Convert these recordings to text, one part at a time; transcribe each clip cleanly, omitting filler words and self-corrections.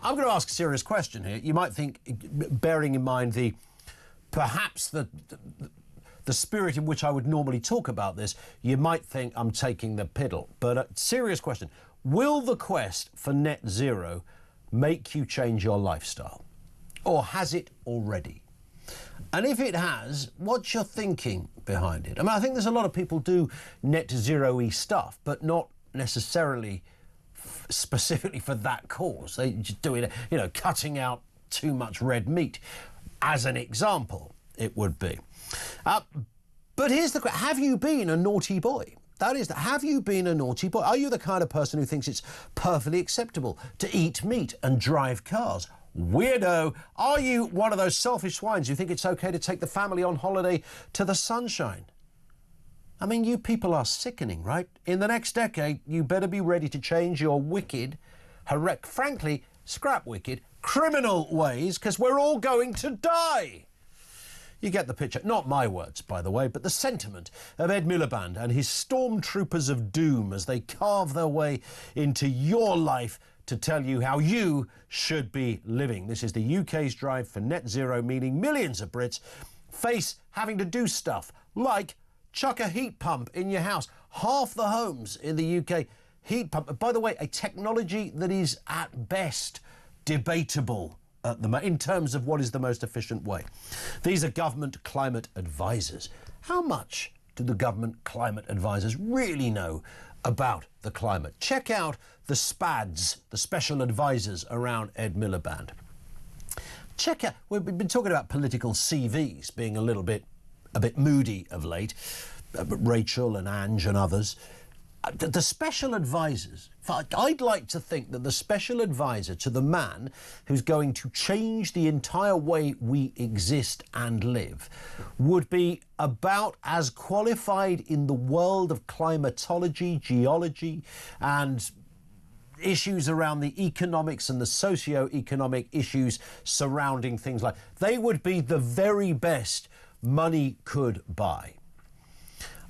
I'm going to ask a serious question here. You might think, bearing in mind perhaps the spirit in which I would normally talk about this, you might think I'm taking the piddle. But serious question. Will the quest for net zero make you change your lifestyle? Or has it already? And if it has, what's your thinking behind it? I mean, I think there's a lot of people do net zero-y stuff, but not necessarily specifically for that cause. They just do it, you know, cutting out too much red meat, as an example, it would be. But here's the question. Have you been a naughty boy? That is, have you been a naughty boy? Are you the kind of person who thinks it's perfectly acceptable to eat meat and drive cars? Weirdo. Are you one of those selfish swines who think it's okay to take the family on holiday to the sunshine? I mean, you people are sickening, right? In the next decade, you better be ready to change your wicked, frankly, scrap wicked, criminal ways, because we're all going to die. You get the picture. Not my words, by the way, but the sentiment of Ed Miliband and his stormtroopers of doom as they carve their way into your life to tell you how you should be living. This is the UK's drive for net zero, meaning millions of Brits face having to do stuff like chuck a heat pump in your house. Half the homes in the UK heat pump. By the way, a technology that is at best debatable in terms of what is the most efficient way. These are government climate advisors. How much do the government climate advisors really know about the climate? Check out the SPADs, the special advisors around Ed Miliband. Check out, we've been talking about political CVs being a bit moody of late, Rachel and Ange and others. The special advisors, I'd like to think that the special advisor to the man who's going to change the entire way we exist and live would be about as qualified in the world of climatology, geology, and issues around the economics and the socio-economic issues surrounding things like. They would be the very best money could buy.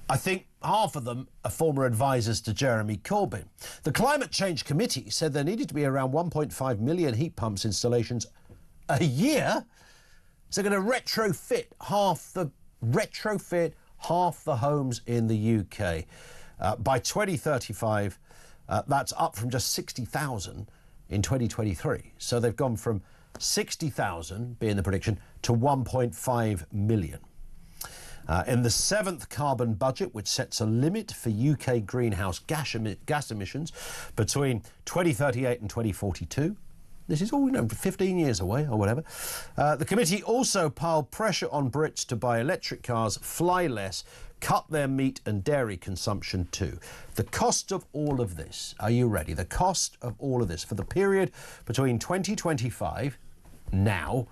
I think half of them are former advisors to Jeremy Corbyn. The Climate Change Committee said there needed to be around 1.5 million heat pumps installations a year. So they're going to retrofit half the homes in the UK. By 2035, that's up from just 60,000 in 2023. So they've gone from 60,000, being the prediction, to 1.5 million. In the 7th carbon budget, which sets a limit for UK greenhouse gas emissions between 2038 and 2042, this is all, 15 years away or whatever. The committee also piled pressure on Brits to buy electric cars, fly less, cut their meat and dairy consumption too. The cost of all of this, are you ready? The cost of all of this for the period between 2025, now,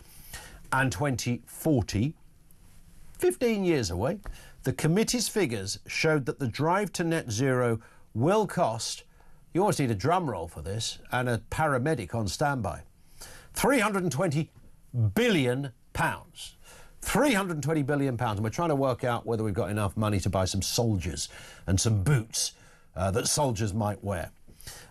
and 2040, 15 years away, the committee's figures showed that the drive to net zero will cost, you always need a drum roll for this, and a paramedic on standby, £320 billion. 320 billion pounds, and we're trying to work out whether we've got enough money to buy some soldiers and some boots that soldiers might wear.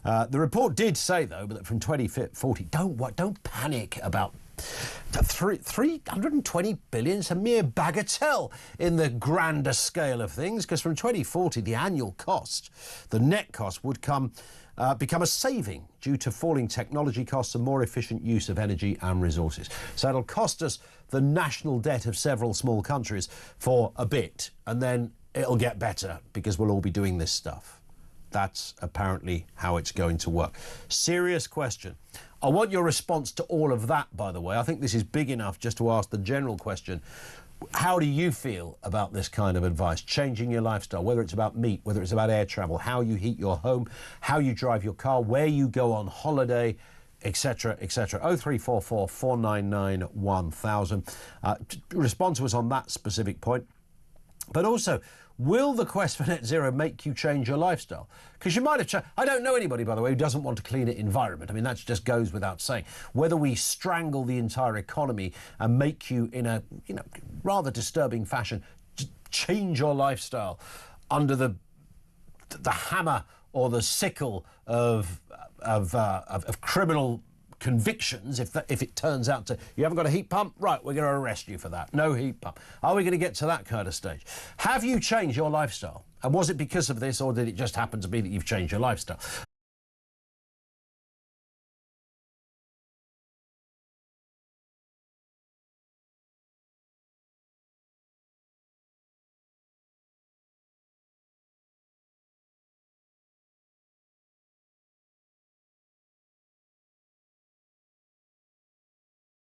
The report did say, though, that from 2040, don't panic about 320 billion is a mere bagatelle in the grander scale of things, because from 2040 the annual cost, the net cost, would become a saving due to falling technology costs and more efficient use of energy and resources. So it'll cost us the national debt of several small countries for a bit, and then it'll get better because we'll all be doing this stuff. That's apparently how it's going to work. Serious question. I want your response to all of that, by the way. I think this is big enough just to ask the general question. How do you feel about this kind of advice? Changing your lifestyle, whether it's about meat, whether it's about air travel, how you heat your home, how you drive your car, where you go on holiday, etc., etc. 0344 499 1000. Respond to us on that specific point. But also, will the quest for net zero make you change your lifestyle? Because you might have I don't know anybody, by the way, who doesn't want a cleaner environment. I mean, that just goes without saying. Whether we strangle the entire economy and make you, in a rather disturbing fashion, change your lifestyle under the hammer or the sickle of criminal convictions if it turns out to, you haven't got a heat pump, right, we're going to arrest you for that. No heat pump. Are we going to get to that kind of stage? Have you changed your lifestyle? And was it because of this, or did it just happen to be that you've changed your lifestyle?